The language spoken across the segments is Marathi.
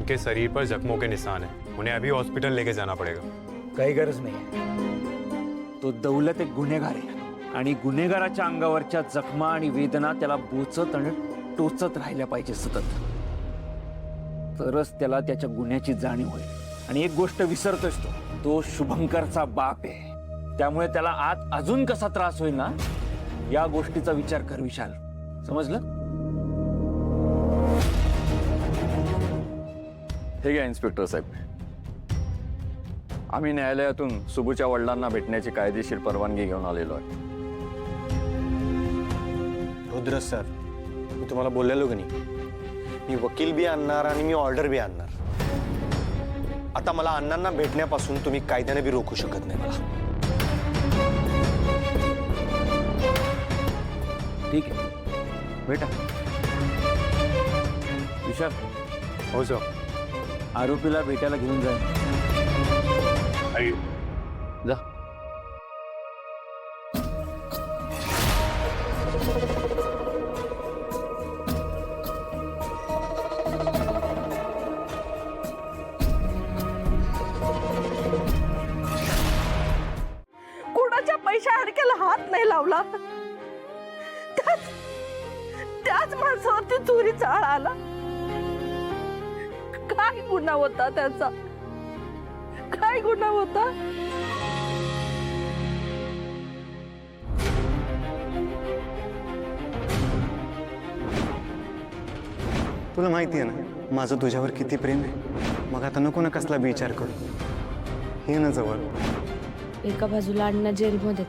उनके शरीर पर जख्मों के निशान हैं। उन्हें अभी हॉस्पिटल लेके जाना पड़ेगा। काही गरज नाही। तो दौलत एक गुन्हेगार आहे आणि गुन्हेगाराच्या अंगावरच्या जखमा आणि वेदना त्याला बोचत आणि टोचत राहिल्या पाहिजे सतत, तरच त्याला त्याच्या गुन्ह्याची जाणीव होईल। आणि एक गोष्ट विसरतोस तो शुभंकरचा बाप आहे, त्यामुळे त्याला आत अजून कसा त्रास होईल ना, या गोष्टीचा विचार कर विशाल, समजलं? हे घ्या इन्स्पेक्टर साहेब, आम्ही न्यायालयातून सुबूच्या वडिलांना भेटण्याची कायदेशीर परवानगी घेऊन आलेलो आहे। रुद्र सर, मी तुम्हाला बोललेलो की नाही, मी वकील बी आणणार आणि मी ऑर्डर बी आणणार। आता मला अण्णांना भेटण्यापासून तुम्ही कायद्याने बी रोखू शकत नाही मला। ठीक आहे, बेटा विशाल, हो सर। आरोपीला भेटायला घेऊन जा। जा। कोणाच्या पैशा अडक्याला हात नाही लावला, त्याच माणसावरती चोरीचा आळ आला। काय गुन्हा होता त्याचा? काय गुन्हा होता? तुला माहिती आहे ना माझं तुझ्यावर किती प्रेम आहे। मग आता नको ना कसला विचार करू, हे ना जवळ। एका बाजूला अण्णा जेलमध्ये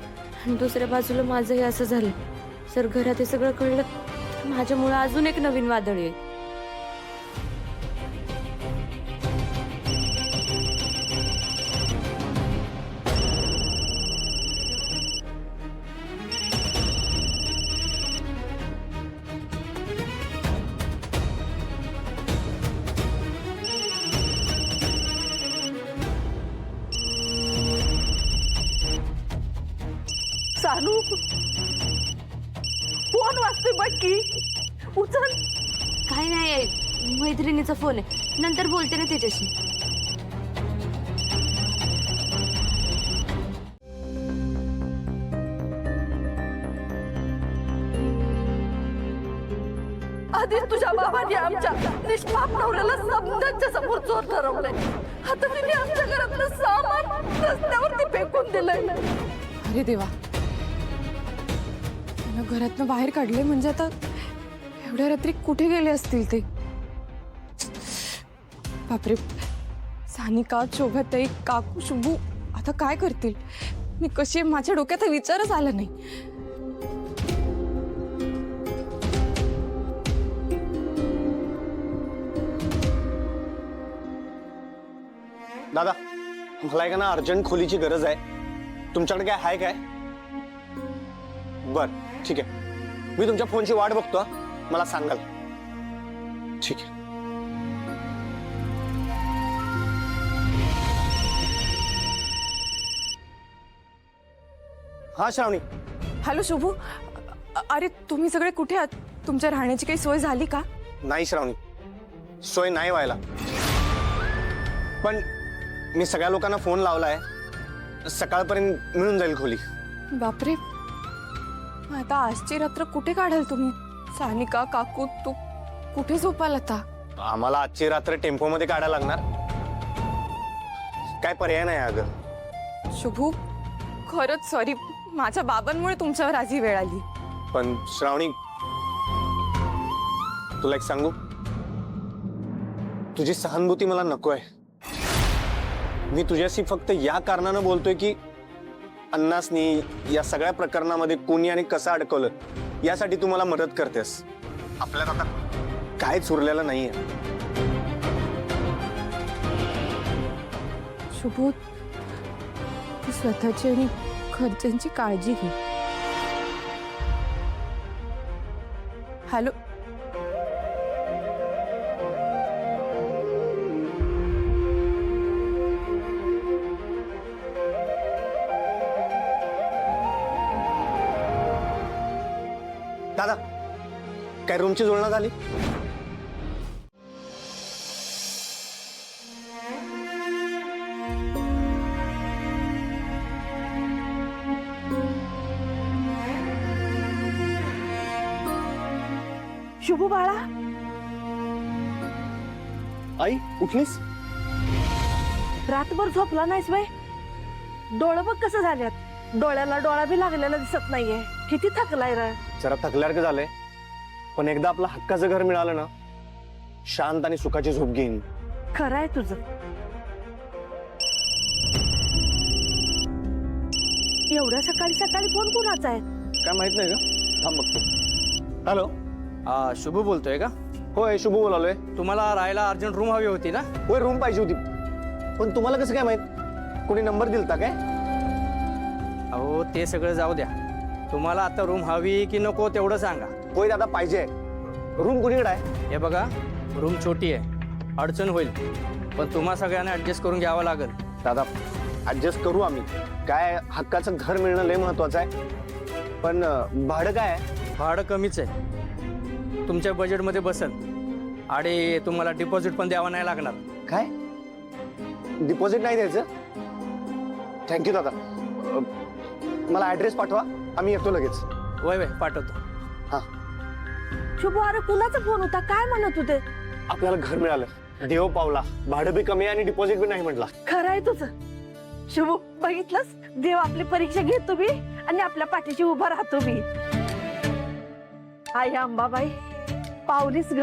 आणि दुसऱ्या बाजूला माझंही असं झालं। सर घरात हे सगळं कळलं तर माझ्यामुळे अजून एक नवीन वादळ येईल। सानू, फोन वाजतोय बघ की, उचल। काही नाही, मैत्रिणीचा फोन आहे, नंतर बोलते ना त्याच्याशी। आधीच तुझ्या बाबांनी आमच्या निष्पाप नवऱ्याला समजांच्या समोर चोर ठरवलंय। आता तिने आमच्या घरातलं सामान रस्त्यावरती फेकून दिलंय। अरे देवा, त्यांना घरातनं बाहेर काढले म्हणजे आता एवढ्या रात्री कुठे गेले असतील ते? बापरे, सानिका, शोभाताई, काकू, शुभू आता काय करतील? मी कशी, माझ्या डोक्यात विचारच आला नाही। दादा, मला एक ना अर्जंट खोलीची गरज आहे, तुमच्याकडे काय आहे काय? बर ठीक आहे, मी तुमच्या फोनची वाट बघतो, मला सांगाल। ठीक आहे। हा श्रावणी। हॅलो शुभू, अरे तुम्ही सगळे कुठे आहात? तुमच्या राहण्याची काही सोय झाली का? नाही श्रावणी, सोय नाही व्हायला, पण मी सगळ्या लोकांना फोन लावलाय, सकाळपर्यंत मिळून जाईल खोली। बापरे, आता आजची रात्र कुठे काढाल तुम्ही? सानिका, काकू, तू कुठे झोपाल आता? आम्हाला आजची रात्र टेम्पोमध्ये काढायला लागणार, काय पर्याय नाही अगं। शुभू, खरंच सॉरी, माझ्या बाबांमुळे तुमच्यावर आज ही वेळ आली। पण श्रावणी, तुला एक सांगू, तुझी सहानुभूती मला नको आहे। मी तुझ्याशी फक्त या कारणानं बोलतोय की अण्णासनी या सगळ्या प्रकरणामध्ये कोणी आणि कसं अडकवलं यासाठी तू मला मदत करतेस। आपल्यात आता काहीच उरलेलं नाहीये। शुभू, तू स्वतःची आणि घरच्यांची काळजी घे। हॅलो, दादा, काय रूमची जुळणा झाली? शुभू बाळा आई उठलीस? रातभर झोपला नाहीस बाई? डोळं बघ कसं झाल्यात, डोळ्याला डोळा बी लागलेला दिसत नाहीये. किती थकलाय रे. जरा थकल्यासारखं झालंय, पण एकदा आपलं हक्काचं घर मिळालं ना, शांत आणि सुखाची झोप घेईन. खरं आहे तुझं. एवढ्या सकाळी सकाळी फोन कुणाचा आहे? काय माहित नाही का? थांब बघतो. हॅलो, शुभू बोलतोय का? होय शुभू बोलालोय. तुम्हाला राहायला अर्जंट रूम हवी होती ना? होय रूम पाहिजे होती, पण तुम्हाला कसं काय माहित? कोणी नंबर दिलता काय? अहो ते सगळं जाऊ द्या, तुम्हाला आता रूम हवी की नको तेवढं सांगा. होय दादा पाहिजे. रूम कुणीकडे आहे? हे बघा, रूम छोटी आहे, अडचण होईल, पण तुम्हा सगळ्यांना ऍडजस्ट करून घ्यावं लागेल. दादा ऍडजस्ट करू आम्ही. काय हक्काचं घर मिळणं लय महत्वाचं आहे, पण भाडं काय आहे? भाडं कमीच आहे, तुमच्या बजेटमध्ये बसल, आणि तुम्हाला डिपॉझिट पण द्यावं नाही लागणार. काय डिपॉझिट नाही द्यायचं? थँक्यू दादा. मला ऍड्रेस पाठवा, आम्ही येतो लगेच. वय वय पाठवतो. हा, शुभू अरे कुणाचा फोन होता? काय म्हणत होते? आपल्याला घर मिळालं, देव पावला. भाडं बी कमी आहे आणि डिपॉझिट बी नाही म्हटला. खरं आहे तुझं. शुभू बघितलंस, देव आपली परीक्षा घेतो बी आणि आपल्या पाठीशी उभा राहतो बी. आई अंबाबाई पावलीस ग.